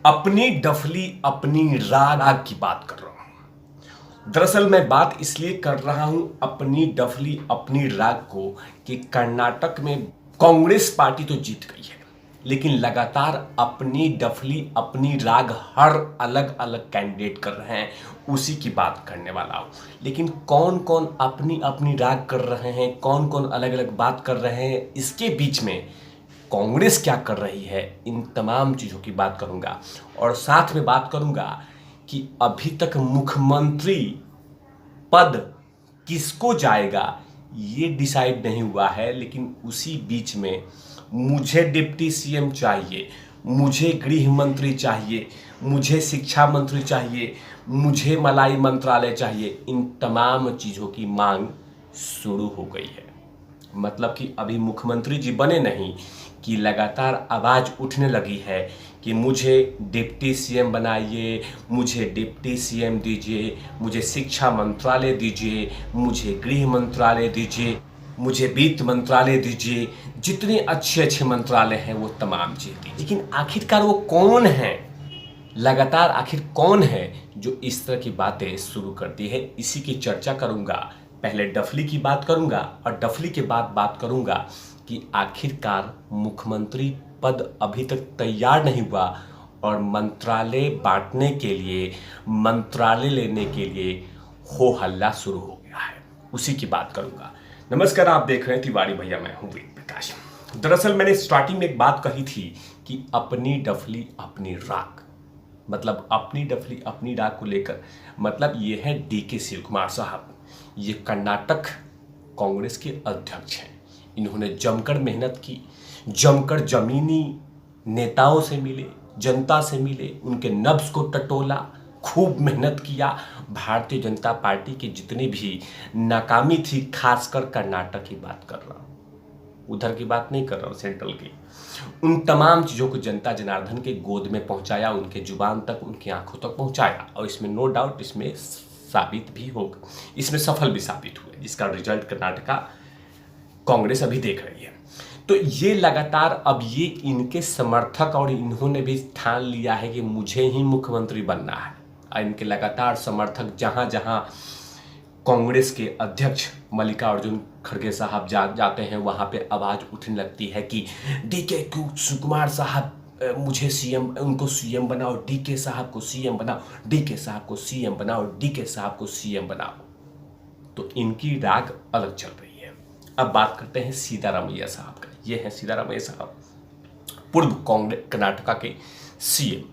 अपनी डफली अपनी राग की बात कर रहा हूं। दरअसल मैं बात इसलिए कर रहा हूं अपनी डफली अपनी राग को कि कर्नाटक में कांग्रेस पार्टी तो जीत गई है, लेकिन लगातार अपनी डफली अपनी राग हर अलग अलग कैंडिडेट कर रहे हैं। उसी की बात करने वाला हूं। लेकिन कौन कौन अपनी अपनी राग कर रहे हैं, कौन कौन अलग अलग बात कर रहे हैं, इसके बीच में कांग्रेस क्या कर रही है, इन तमाम चीज़ों की बात करूंगा। और साथ में बात करूंगा कि अभी तक मुख्यमंत्री पद किसको जाएगा ये डिसाइड नहीं हुआ है, लेकिन उसी बीच में मुझे डिप्टी सीएम चाहिए, मुझे गृह मंत्री चाहिए, मुझे शिक्षा मंत्री चाहिए, मुझे मलाई मंत्रालय चाहिए, इन तमाम चीज़ों की मांग शुरू हो गई है। मतलब कि अभी मुख्यमंत्री जी बने नहीं कि लगातार आवाज़ उठने लगी है कि मुझे डिप्टी सीएम बनाइए, मुझे डिप्टी सीएम दीजिए, मुझे शिक्षा मंत्रालय दीजिए, मुझे गृह मंत्रालय दीजिए, मुझे वित्त मंत्रालय दीजिए, जितने अच्छे अच्छे मंत्रालय हैं वो तमाम चीज़ दीजिए। लेकिन आखिरकार वो कौन है, लगातार आखिर कौन है जो इस तरह की बातें शुरू करती है, इसी की चर्चा करूंगा। पहले डफली की बात करूंगा और डफली के बाद बात करूंगा कि आखिरकार मुख्यमंत्री पद अभी तक तैयार नहीं हुआ और मंत्रालय बांटने के लिए, मंत्रालय लेने के लिए हो हल्ला शुरू हो गया है। उसी की बात करूंगा। नमस्कार, आप देख रहे हैं तिवारी भैया, मैं हूं वेद प्रकाश। दरअसल मैंने स्टार्टिंग में एक बात कही थी कि अपनी डफली अपनी राग, मतलब अपनी डफली अपनी राग को लेकर मतलब ये है डीके शिव कुमार साहब। ये कर्नाटक कांग्रेस के अध्यक्ष हैं। इन्होंने जमकर मेहनत की, जमकर जमीनी नेताओं से मिले, जनता से मिले, उनके नब्ज को टटोला, खूब मेहनत किया। भारतीय जनता पार्टी की जितनी भी नाकामी थी, खासकर कर्नाटक की बात कर रहा हूँ, उधर की बात नहीं कर रहा हूँ, सेंट्रल की, उन तमाम चीज़ों को जनता जनार्दन के गोद में पहुंचाया, उनके जुबान तक, उनकी आंखों तक पहुंचाया। और इसमें नो डाउट इसमें साबित भी होगा, इसमें सफल भी साबित हुए, जिसका रिजल्ट कर्नाटका कांग्रेस अभी देख रही है। तो ये लगातार अब ये इनके समर्थक और इन्होंने भी ठान लिया है कि मुझे ही मुख्यमंत्री बनना है। और इनके लगातार समर्थक जहां जहां कांग्रेस के अध्यक्ष मल्लिकार्जुन खड़गे साहब जाते हैं, वहां पे आवाज उठने लगती है कि डीके सुकुमार साहब मुझे सीएम, उनको सीएम बनाओ, डीके साहब को सीएम बनाओ, डीके साहब को सीएम बनाओ, डीके साहब को सीएम बनाओ। तो इनकी राग अलग चल रही है। अब बात करते हैं सीतारामैया साहब का। ये है सीतारामैया साहब, पूर्व कांग्रेस कर्नाटका के सीएम।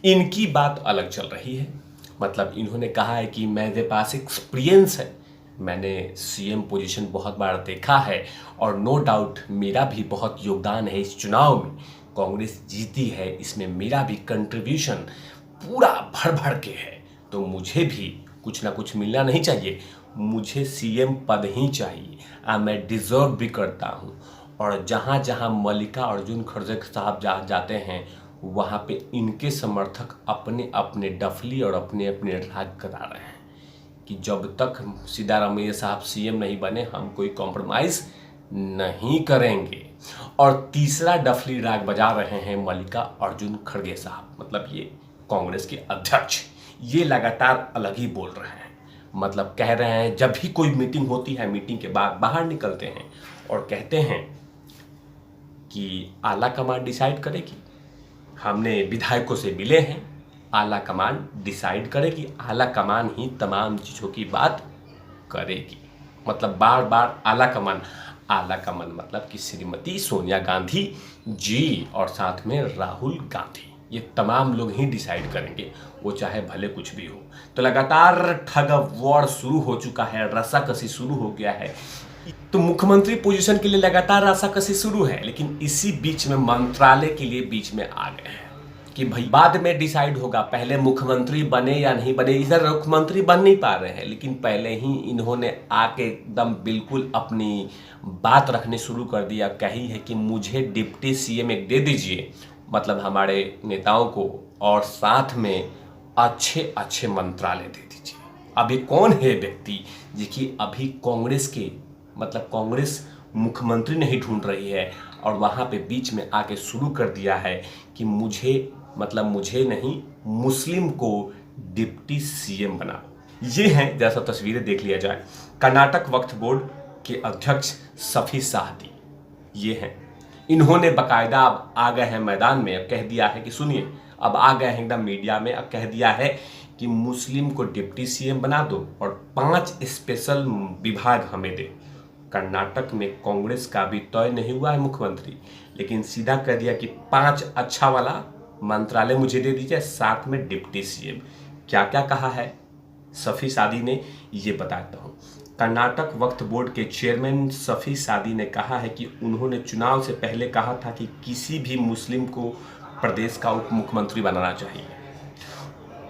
इनकी बात अलग चल रही है। मतलब इन्होंने कहा है कि मेरे पास एक्सपीरियंस है, मैंने सीएम पोजीशन बहुत बार देखा है और नो डाउट मेरा भी बहुत योगदान है इस चुनाव में। कांग्रेस जीती है, इसमें मेरा भी कंट्रीब्यूशन पूरा भर भर के है, तो मुझे भी कुछ ना कुछ मिलना नहीं चाहिए, मुझे सीएम पद ही चाहिए, मैं डिजर्व भी करता हूँ। और जहाँ जहाँ मल्लिकार्जुन खड़गे साहब जाते हैं, वहाँ पे इनके समर्थक अपने अपने डफली और अपने अपने राग करा रहे हैं कि जब तक सिद्धारमैया साहब सीएम नहीं बने हम कोई कॉम्प्रोमाइज़ नहीं करेंगे। और तीसरा डफली राग बजा रहे हैं मल्लिकार्जुन खड़गे साहब, मतलब ये कांग्रेस के अध्यक्ष। ये लगातार अलग ही बोल रहे हैं, मतलब कह रहे हैं, जब भी कोई मीटिंग होती है, मीटिंग के बाद बाहर निकलते हैं और कहते हैं कि आला कमान डिसाइड करेगी। हमने विधायकों से मिले हैं, आला कमान डिसाइड करेगी, आला कमान ही तमाम चीज़ों की बात करेगी। मतलब बार बार आला कमान, आला कमान मतलब कि श्रीमती सोनिया गांधी जी और साथ में राहुल गांधी, ये तमाम लोग ही डिसाइड करेंगे, वो चाहे भले कुछ भी हो। तो लगातार ठग वॉर शुरू हो चुका है, रस्साकसी शुरू हो गया है। तो मुख्यमंत्री पोजीशन के लिए लगातार रस्साकसी शुरू है, लेकिन इसी बीच में मंत्रालय के लिए बीच में आ गए हैं कि भाई बाद में डिसाइड होगा, पहले मुख्यमंत्री बने या नहीं बने। इधर मुख्यमंत्री बन नहीं पा रहे हैं, लेकिन पहले ही इन्होंने आके एकदम बिल्कुल अपनी बात रखने शुरू कर दिया, कही है कि मुझे डिप्टी सीएम एक दे दीजिए, मतलब हमारे नेताओं को, और साथ में अच्छे अच्छे मंत्रालय दे दीजिए। अभी कौन है व्यक्ति जिसकी अभी कांग्रेस के, मतलब कांग्रेस मुख्यमंत्री नहीं ढूंढ रही है और वहाँ पे बीच में आके शुरू कर दिया है कि मुझे मतलब मुझे नहीं, मुस्लिम को डिप्टी सीएम बनाओ। ये हैं, जैसा तस्वीरें देख लिया जाए, कर्नाटक वक्फ बोर्ड के अध्यक्ष सफी साहदी ये हैं। इन्होंने बकायदा अब आ गए हैं मैदान में, अब कह दिया है कि सुनिए, अब आ गए हैं एकदम मीडिया में, अब कह दिया है कि मुस्लिम को डिप्टी सीएम बना दो और 5 स्पेशल विभाग हमें दे। कर्नाटक में कांग्रेस का भी तय नहीं हुआ है मुख्यमंत्री, लेकिन सीधा कह दिया कि 5 अच्छा वाला मंत्रालय मुझे दे दीजिए, साथ में डिप्टी सीएम। क्या क्या कहा है सफी सादी ने, ये बताता हूँ। कर्नाटक वक्फ बोर्ड के चेयरमैन सफी सादी ने कहा है कि उन्होंने चुनाव से पहले कहा था कि किसी भी मुस्लिम को प्रदेश का उप मुख्यमंत्री बनाना चाहिए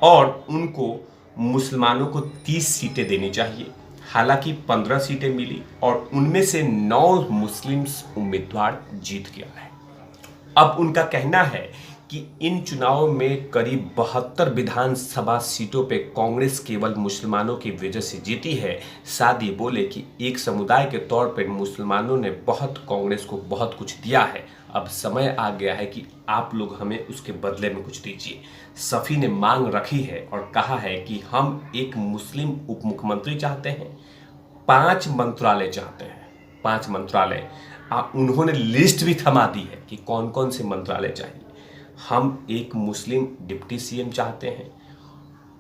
और उनको मुसलमानों को 30 सीटें देनी चाहिए। हालांकि 15 सीटें मिली और उनमें से 9 मुस्लिम उम्मीदवार जीत गया है। अब उनका कहना है कि इन चुनावों में करीब 72 विधानसभा सीटों पे कांग्रेस केवल मुसलमानों की वजह से जीती है। सादी बोले कि एक समुदाय के तौर पर मुसलमानों ने कांग्रेस को बहुत कुछ दिया है, अब समय आ गया है कि आप लोग हमें उसके बदले में कुछ दीजिए। सफ़ी ने मांग रखी है और कहा है कि हम एक मुस्लिम उप मुख्यमंत्री चाहते हैं, 5 मंत्रालय चाहते हैं, 5 मंत्रालय। उन्होंने लिस्ट भी थमा दी है कि कौन कौन से मंत्रालय चाहिए। हम एक मुस्लिम डिप्टी सीएम चाहते हैं,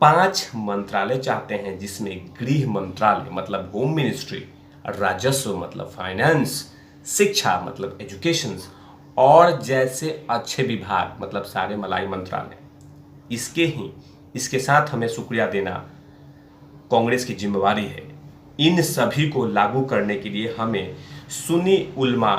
5 मंत्रालय चाहते हैं जिसमें गृह मंत्रालय मतलब होम मिनिस्ट्री, राजस्व मतलब फाइनेंस, शिक्षा मतलब एजुकेशन और जैसे अच्छे विभाग मतलब सारे मलाई मंत्रालय। इसके साथ हमें शुक्रिया देना कांग्रेस की जिम्मेवारी है। इन सभी को लागू करने के लिए हमें सुन्नी उलमा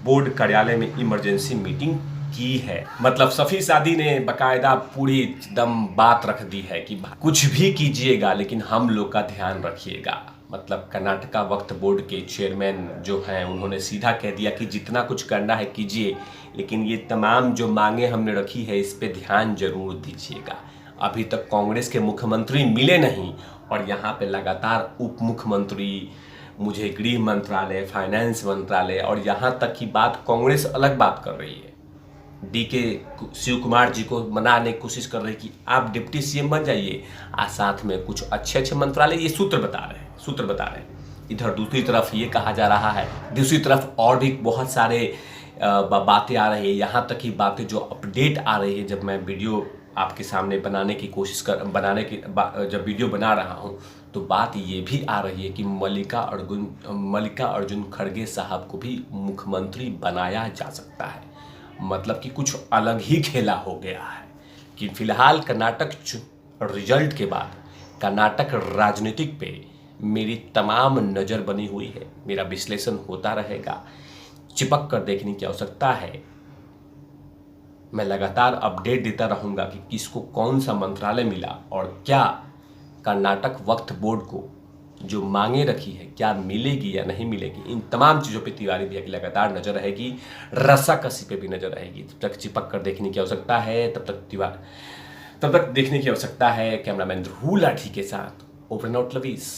बोर्ड कार्यालय में इमरजेंसी मीटिंग की है। मतलब सफी सादी ने बकायदा पूरी दम बात रख दी है कि कुछ भी कीजिएगा लेकिन हम लोग का ध्यान रखिएगा। मतलब कर्नाटका वक्फ बोर्ड के चेयरमैन जो हैं उन्होंने सीधा कह दिया कि जितना कुछ करना है कीजिए, लेकिन ये तमाम जो मांगे हमने रखी है इस पे ध्यान जरूर दीजिएगा। अभी तक कांग्रेस के मुख्यमंत्री मिले नहीं और यहाँ पे लगातार उप मुख्यमंत्री, मुझे गृह मंत्रालय, फाइनेंस मंत्रालय और यहाँ तक की बात कांग्रेस अलग बात कर रही है। डीके शिव कुमार जी को मनाने की कोशिश कर रही कि आप डिप्टी सीएम बन जाइए और साथ में कुछ अच्छे मंत्रालय, ये सूत्र बता रहे हैं। इधर दूसरी तरफ ये कहा जा रहा है, दूसरी तरफ और भी बहुत सारे बातें आ रही है, यहाँ तक की बातें जो अपडेट आ रही है। जब मैं वीडियो आपके सामने बनाने की कोशिश जब वीडियो बना रहा हूँ तो बात ये भी आ रही है कि मल्लिका अर्जुन खड़गे साहब को भी मुख्यमंत्री बनाया जा सकता है। मतलब कि कुछ अलग ही खेला हो गया है कि फिलहाल कर्नाटक रिजल्ट के बाद कर्नाटक राजनीतिक पे मेरी तमाम नज़र बनी हुई है। मेरा विश्लेषण होता रहेगा, चिपक कर देखने की आवश्यकता है। मैं लगातार अपडेट देता रहूँगा कि किसको कौन सा मंत्रालय मिला और क्या कर्नाटक वक्फ बोर्ड को जो मांगे रखी है क्या मिलेगी या नहीं मिलेगी। इन तमाम चीज़ों पे तिवारी भैया की लगातार नज़र रहेगी, रस्साकसी पे भी नज़र रहेगी। तब तक चिपक कर देखने की आवश्यकता है, तब तक देखने की आवश्यकता है। कैमरामैन ध्रुव लाठी के साथ ओवर एंड आउट लवीज।